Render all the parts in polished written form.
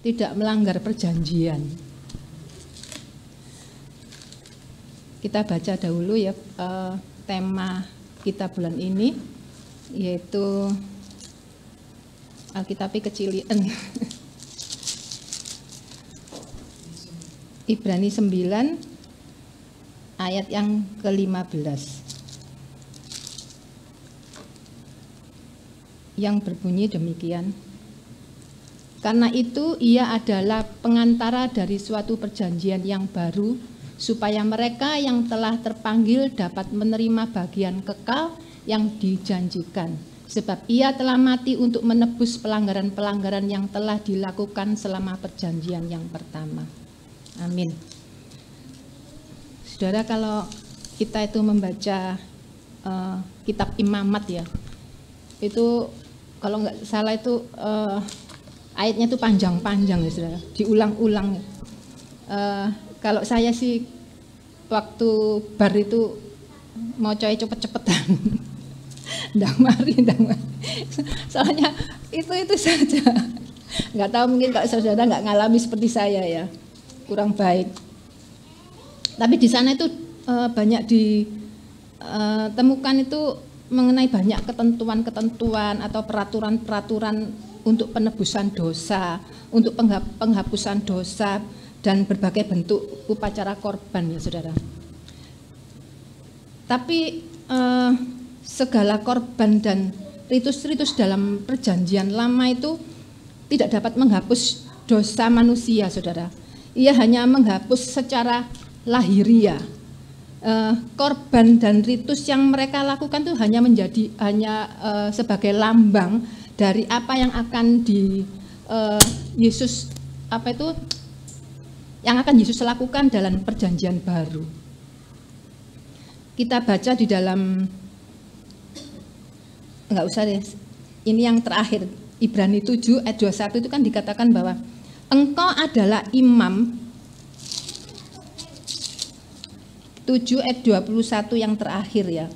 tidak melanggar perjanjian. Kita baca dahulu ya tema kita bulan ini, yaitu Alkitab kecilian. Ibrani 9 ayat yang ke-15. Yang berbunyi demikian. Karena itu ia adalah pengantara dari suatu perjanjian yang baru, supaya mereka yang telah terpanggil dapat menerima bagian kekal yang dijanjikan. Sebab ia telah mati untuk menebus pelanggaran-pelanggaran yang telah dilakukan selama perjanjian yang pertama. Amin. Saudara, kalau kita itu membaca kitab Imamat ya, itu kalau nggak salah itu ayatnya itu panjang-panjang ya saudara, diulang-ulang. Kalau saya sih waktu bar itu mau coy cepet-cepetan, ndang mari. Soalnya itu saja. Nggak tahu, mungkin kalau saudara nggak ngalami seperti saya ya, kurang baik. Tapi di sana itu banyak ditemukan itu mengenai banyak ketentuan-ketentuan atau peraturan-peraturan untuk penebusan dosa, untuk penghapusan dosa, dan berbagai bentuk upacara korban ya saudara. Tapi segala korban dan ritus-ritus dalam perjanjian lama itu tidak dapat menghapus dosa manusia saudara. Ia hanya menghapus secara lahiriah. Korban dan ritus yang mereka lakukan itu hanya sebagai lambang dari apa yang akan Yesus lakukan dalam perjanjian baru. Kita baca di dalam, enggak usah deh, ini yang terakhir, Ibrani 7 ayat 21 itu kan dikatakan bahwa engkau adalah imam. 7 ayat 21 yang terakhir ya.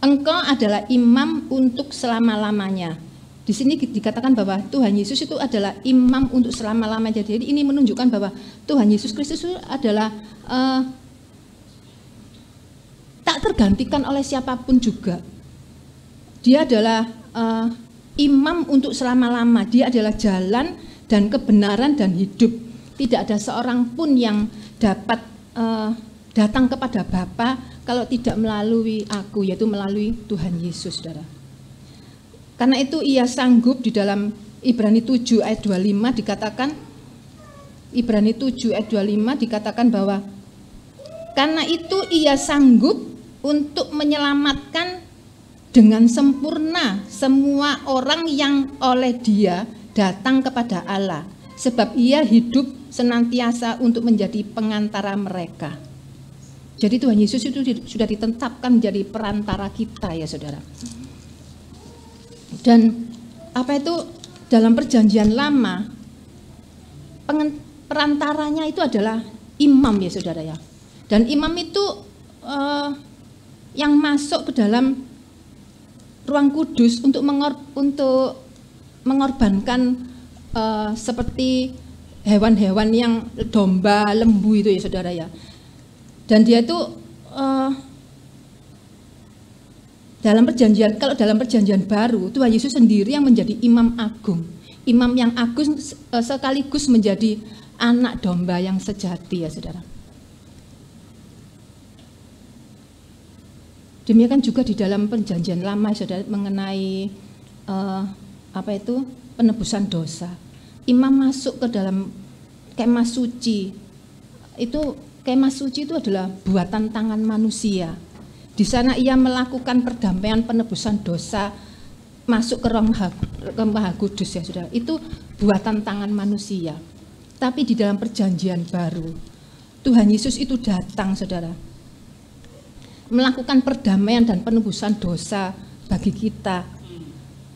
Engkau adalah imam untuk selama-lamanya. Di sini dikatakan bahwa Tuhan Yesus itu adalah imam untuk selama-lamanya. Jadi ini menunjukkan bahwa Tuhan Yesus Kristus itu adalah tak tergantikan oleh siapapun juga. Dia adalah imam untuk selama-lama. Dia adalah jalan dan kebenaran dan hidup. Tidak ada seorang pun yang dapat datang kepada Bapa kalau tidak melalui aku, yaitu melalui Tuhan Yesus, saudara. Karena itu ia sanggup, di dalam Ibrani 7 ayat 25 dikatakan, Ibrani 7 ayat 25 dikatakan bahwa karena itu ia sanggup untuk menyelamatkan dengan sempurna semua orang yang oleh Dia datang kepada Allah, sebab ia hidup senantiasa untuk menjadi pengantara mereka. Jadi Tuhan Yesus itu sudah ditetapkan menjadi perantara kita ya saudara. Dan apa itu dalam perjanjian lama, perantaranya itu adalah imam ya saudara ya. Dan imam itu yang masuk ke dalam ruang kudus untuk mengorbankan seperti hewan-hewan yang domba, lembu itu ya saudara ya. Dan dia itu kalau dalam perjanjian baru, Tuhan Yesus sendiri yang menjadi imam agung. Imam yang agung sekaligus menjadi anak domba yang sejati ya saudara. Demikian juga di dalam perjanjian lama saudara, mengenai penebusan dosa. Imam masuk ke dalam kemah suci. Kemah suci itu adalah buatan tangan manusia. Di sana ia melakukan perdamaian penebusan dosa, masuk ke Maha Kudus ya saudara. Itu buatan tangan manusia. Tapi di dalam perjanjian baru, Tuhan Yesus itu datang saudara, melakukan perdamaian dan penebusan dosa bagi kita.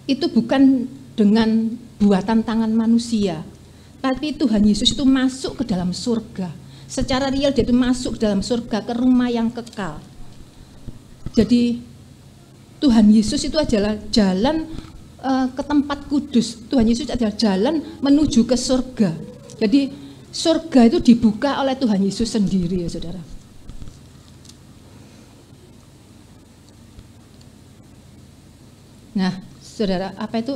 Itu bukan dengan buatan tangan manusia, tapi Tuhan Yesus itu masuk ke dalam surga. Secara real dia itu masuk ke dalam surga, ke rumah yang kekal. Jadi Tuhan Yesus itu adalah jalan ke tempat kudus. Tuhan Yesus adalah jalan menuju ke surga. Jadi surga itu dibuka oleh Tuhan Yesus sendiri ya saudara. Nah saudara, apa itu?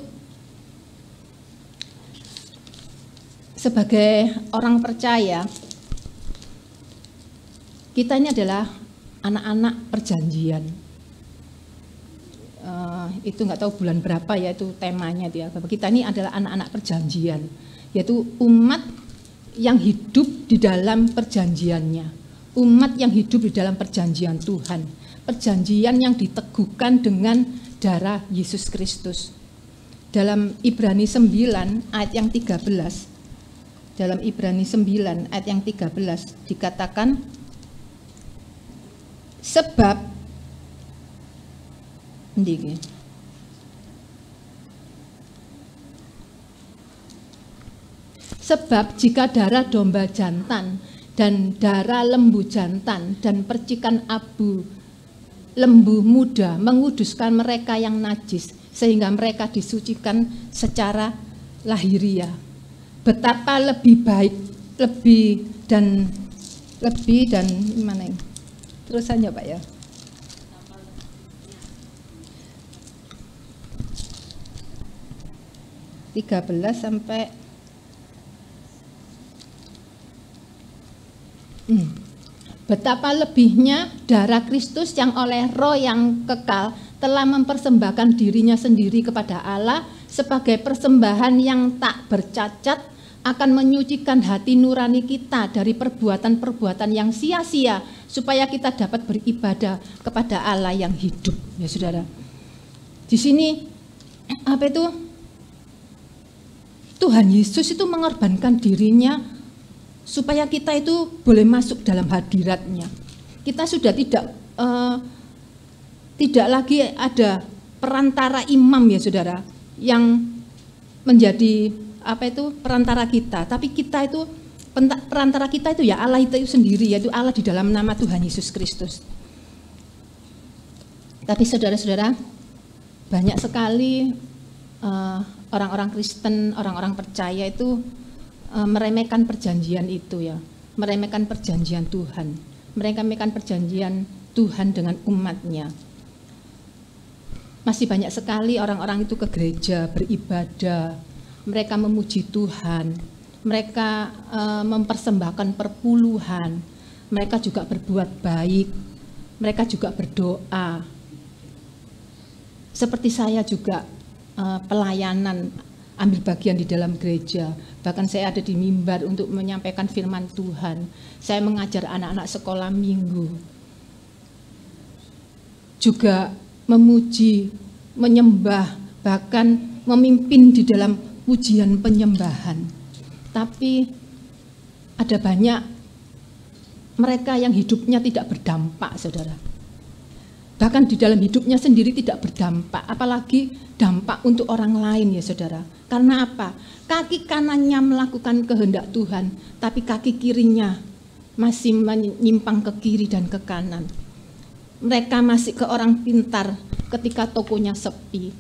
Sebagai orang percaya, kita ini adalah anak-anak perjanjian. Itu nggak tahu bulan berapa ya itu temanya dia. Kita ini adalah anak-anak perjanjian, yaitu umat yang hidup di dalam perjanjiannya, umat yang hidup di dalam perjanjian Tuhan, perjanjian yang diteguhkan dengan darah Yesus Kristus. Dalam Ibrani 9 ayat yang 13, dalam Ibrani 9 ayat yang 13 dikatakan, sebab jika darah domba jantan dan darah lembu jantan dan percikan abu lembu muda menguduskan mereka yang najis sehingga mereka disucikan secara lahiriah, betapa lebih baik, lebih dan mana ini? Terusannya Pak ya. sampai betapa lebihnya darah Kristus yang oleh Roh yang kekal telah mempersembahkan dirinya sendiri kepada Allah sebagai persembahan yang tak bercacat, akan menyucikan hati nurani kita dari perbuatan-perbuatan yang sia-sia supaya kita dapat beribadah kepada Allah yang hidup. Ya saudara, di sini apa itu? Tuhan Yesus itu mengorbankan dirinya supaya kita itu boleh masuk dalam hadiratnya. Kita sudah tidak lagi ada perantara imam ya saudara, yang menjadi apa itu perantara kita, tapi kita itu perantara kita itu ya Allah itu sendiri, yaitu Allah di dalam nama Tuhan Yesus Kristus. Tapi saudara-saudara, banyak sekali orang-orang Kristen, orang-orang percaya itu meremehkan perjanjian itu ya, meremehkan perjanjian Tuhan, meremehkan perjanjian Tuhan dengan umatnya. Masih banyak sekali orang-orang itu ke gereja beribadah, mereka memuji Tuhan, mereka mempersembahkan perpuluhan, mereka juga berbuat baik, mereka juga berdoa. Seperti saya juga pelayanan, ambil bagian di dalam gereja, bahkan saya ada di mimbar untuk menyampaikan firman Tuhan, saya mengajar anak-anak sekolah minggu, juga memuji, menyembah, bahkan memimpin di dalam pujian penyembahan. Tapi ada banyak mereka yang hidupnya tidak berdampak, saudara. Bahkan di dalam hidupnya sendiri tidak berdampak, apalagi dampak untuk orang lain ya saudara. Karena apa? Kaki kanannya melakukan kehendak Tuhan, tapi kaki kirinya masih menyimpang ke kiri dan ke kanan. Mereka masih ke orang pintar ketika tokonya sepi.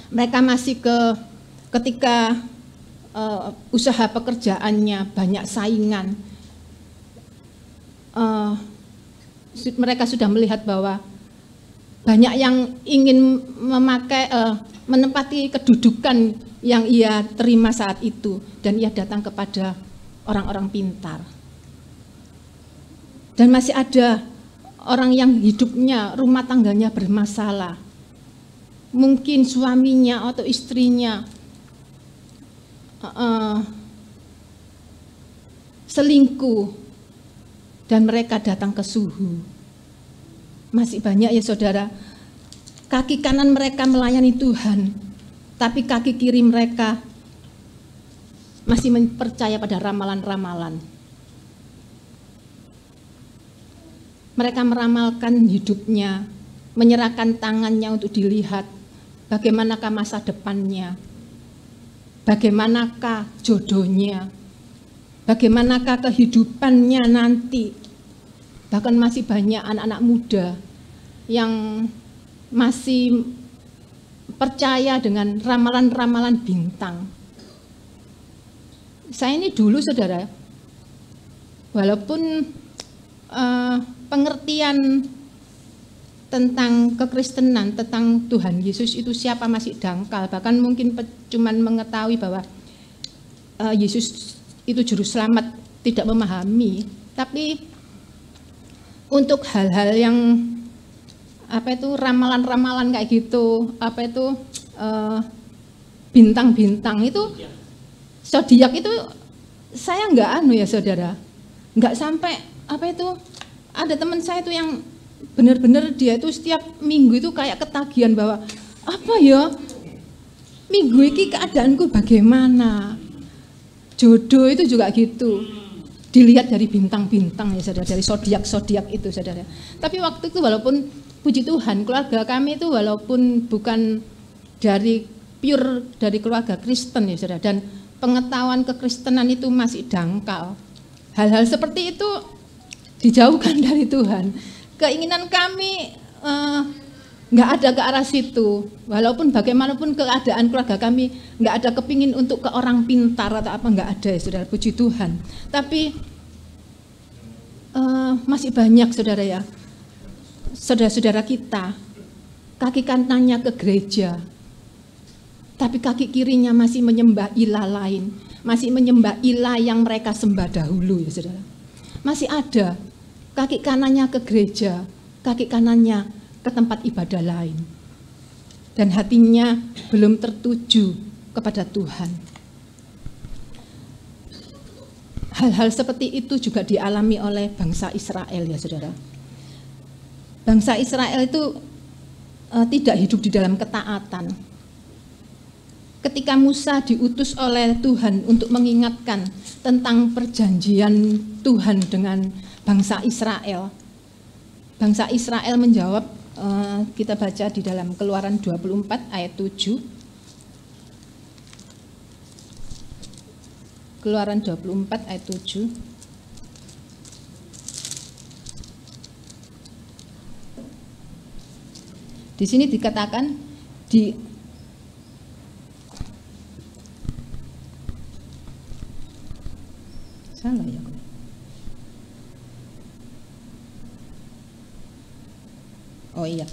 Mereka masih ketika usaha pekerjaannya banyak saingan. Mereka sudah melihat bahwa banyak yang ingin menempati kedudukan yang ia terima saat itu, dan ia datang kepada orang-orang pintar. Dan masih ada orang yang hidupnya, rumah tangganya bermasalah. Mungkin suaminya atau istrinya selingkuh, dan mereka datang ke suhu. Masih banyak ya saudara, kaki kanan mereka melayani Tuhan, tapi kaki kiri mereka masih percaya pada ramalan-ramalan. Mereka meramalkan hidupnya, menyerahkan tangannya untuk dilihat bagaimanakah masa depannya, bagaimanakah jodohnya, bagaimanakah kehidupannya nanti. Bahkan masih banyak anak-anak muda yang masih percaya dengan ramalan-ramalan bintang. Saya ini dulu saudara, walaupun pengertian tentang kekristenan, tentang Tuhan Yesus itu siapa masih dangkal, bahkan mungkin cuman mengetahui bahwa Yesus itu juru selamat, tidak memahami. Tapi untuk hal-hal yang ramalan-ramalan kayak gitu, bintang-bintang itu, zodiak itu saya enggak ya saudara, enggak sampai ada teman saya itu yang benar-benar dia itu setiap minggu itu kayak ketagihan bahwa minggu ini keadaanku bagaimana, jodoh itu juga gitu, dilihat dari bintang-bintang ya saudara, dari zodiak itu saudara. Tapi waktu itu walaupun puji Tuhan keluarga kami itu walaupun bukan pure dari keluarga Kristen ya saudara, dan pengetahuan kekristenan itu masih dangkal. Hal-hal seperti itu dijauhkan dari Tuhan. Keinginan kami nggak ada ke arah situ. Walaupun bagaimanapun keadaan keluarga kami nggak ada kepingin untuk ke orang pintar atau apa, nggak ada ya saudara, puji Tuhan. Tapi masih banyak saudara ya, saudara-saudara kita kaki kanannya ke gereja, tapi kaki kirinya masih menyembah ilah lain, masih menyembah ilah yang mereka sembah dahulu ya saudara. Masih ada kaki kanannya ke gereja, kaki kanannya ke tempat ibadah lain, dan hatinya belum tertuju kepada Tuhan. Hal-hal seperti itu juga dialami oleh bangsa Israel ya saudara. Bangsa Israel itu tidak hidup di dalam ketaatan. Ketika Musa diutus oleh Tuhan untuk mengingatkan tentang perjanjian Tuhan dengan bangsa Israel, bangsa Israel menjawab, kita baca di dalam Keluaran 24 ayat 7. Keluaran 24 ayat 7. Di sini dikatakan salah ya. Oh iya.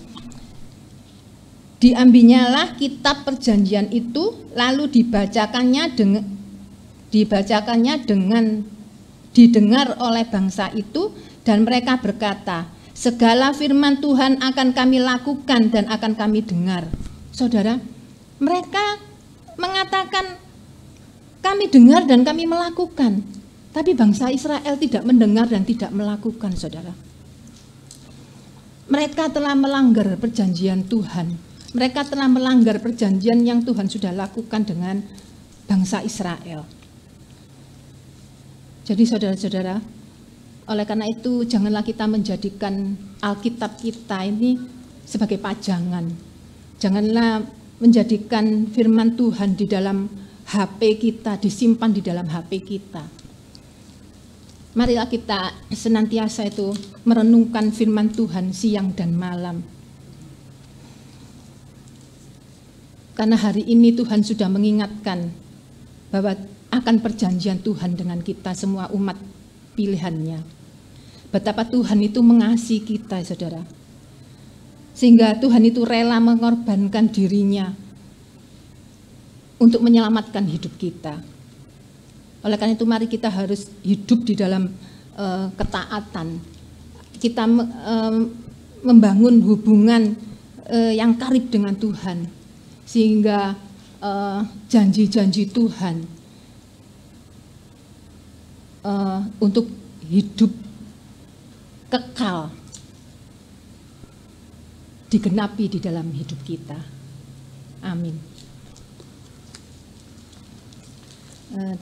Diambilnyalah kitab perjanjian itu, lalu dibacakannya didengar oleh bangsa itu, dan mereka berkata, segala firman Tuhan akan kami lakukan dan akan kami dengar. Saudara, mereka mengatakan kami dengar dan kami melakukan. Tapi bangsa Israel tidak mendengar dan tidak melakukan, saudara. Mereka telah melanggar perjanjian Tuhan. Mereka telah melanggar perjanjian yang Tuhan sudah lakukan dengan bangsa Israel. Jadi saudara-saudara, oleh karena itu janganlah kita menjadikan Alkitab kita ini sebagai pajangan. Janganlah menjadikan firman Tuhan di dalam HP kita, disimpan di dalam HP kita. Marilah kita senantiasa itu merenungkan firman Tuhan siang dan malam. Karena hari ini Tuhan sudah mengingatkan bahwa akan perjanjian Tuhan dengan kita semua umat pilihannya. Betapa Tuhan itu mengasihi kita, saudara. Sehingga Tuhan itu rela mengorbankan dirinya untuk menyelamatkan hidup kita. Oleh karena itu mari kita harus hidup di dalam ketaatan. Kita membangun hubungan yang karib dengan Tuhan. Sehingga janji-janji Tuhan untuk hidup kekal digenapi di dalam hidup kita. Amin.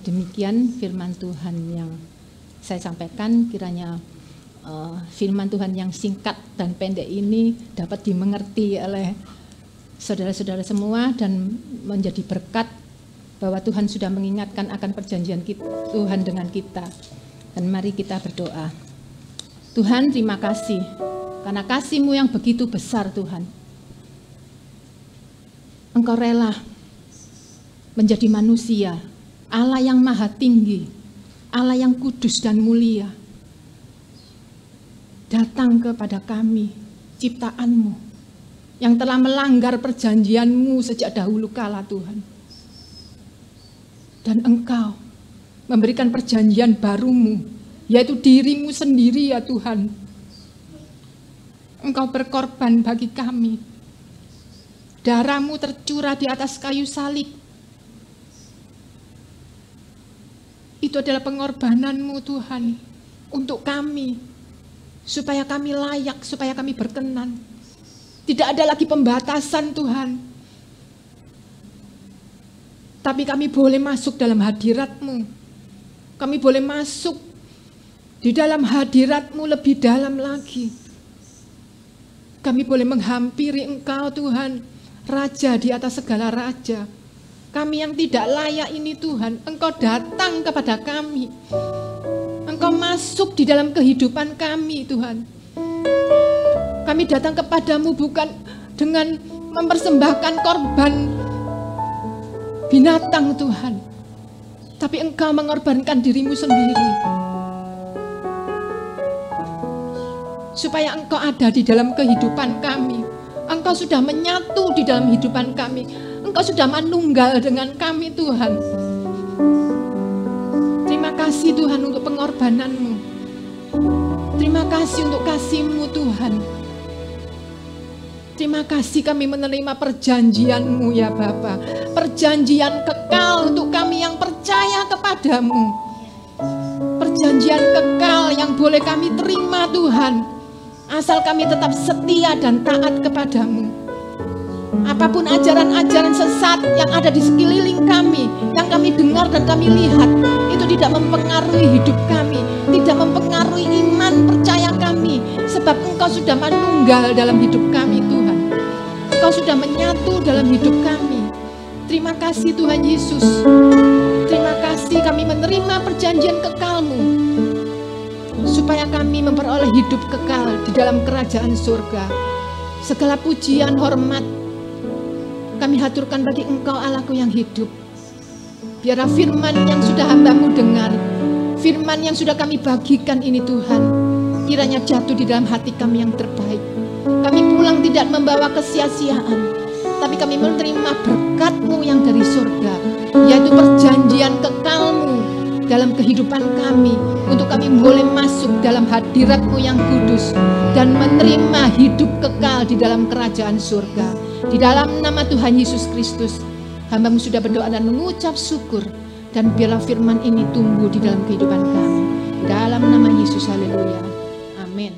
Demikian firman Tuhan yang saya sampaikan, kiranya firman Tuhan yang singkat dan pendek ini dapat dimengerti oleh saudara-saudara semua dan menjadi berkat bahwa Tuhan sudah mengingatkan akan perjanjian Tuhan dengan kita. Dan mari kita berdoa. Tuhan, terima kasih karena kasih-Mu yang begitu besar, Tuhan. Engkau rela menjadi manusia, Allah yang maha tinggi, Allah yang kudus dan mulia, datang kepada kami, ciptaanmu, yang telah melanggar perjanjianmu sejak dahulu kala Tuhan. Dan Engkau memberikan perjanjian barumu, yaitu dirimu sendiri ya Tuhan. Engkau berkorban bagi kami. Darahmu tercurah di atas kayu salib. Itu adalah pengorbananmu Tuhan untuk kami, supaya kami layak, supaya kami berkenan. Tidak ada lagi pembatasan Tuhan. Tapi kami boleh masuk dalam hadirat-Mu. Kami boleh masuk di dalam hadirat-Mu lebih dalam lagi. Kami boleh menghampiri Engkau Tuhan, Raja di atas segala raja. Kami yang tidak layak ini Tuhan, Engkau datang kepada kami. Engkau masuk di dalam kehidupan kami Tuhan. Kami datang kepadamu bukan dengan mempersembahkan korban binatang Tuhan, tapi Engkau mengorbankan dirimu sendiri, supaya Engkau ada di dalam kehidupan kami. Engkau sudah menyatu di dalam kehidupan kami. Engkau sudah manunggal dengan kami Tuhan. Terima kasih Tuhan untuk pengorbananmu. Terima kasih untuk kasih-Mu Tuhan. Terima kasih kami menerima perjanjian-Mu ya Bapa. Perjanjian kekal untuk kami yang percaya kepadamu. Perjanjian kekal yang boleh kami terima Tuhan, asal kami tetap setia dan taat kepadamu. Apapun ajaran-ajaran sesat yang ada di sekeliling kami, yang kami dengar dan kami lihat, itu tidak mempengaruhi hidup kami, tidak mempengaruhi iman percaya kami, sebab Engkau sudah manunggal dalam hidup kami Tuhan. Engkau sudah menyatu dalam hidup kami. Terima kasih Tuhan Yesus. Terima kasih kami menerima perjanjian kekal-Mu, supaya kami memperoleh hidup kekal di dalam kerajaan surga. Segala pujian, hormat kami haturkan bagi Engkau Allahku yang hidup. Biarlah firman yang sudah hamba-Mu dengar, firman yang sudah kami bagikan ini Tuhan, kiranya jatuh di dalam hati kami yang terbaik. Kami pulang tidak membawa kesia-siaan, tapi kami menerima berkat-Mu yang dari surga, yaitu perjanjian kekal-Mu dalam kehidupan kami, untuk kami boleh masuk dalam hadirat-Mu yang kudus dan menerima hidup kekal di dalam kerajaan surga. Di dalam nama Tuhan Yesus Kristus, hamba-Mu sudah berdoa dan mengucap syukur, dan biarlah firman ini tumbuh di dalam kehidupan kami. Dalam nama Yesus, haleluya. Amin.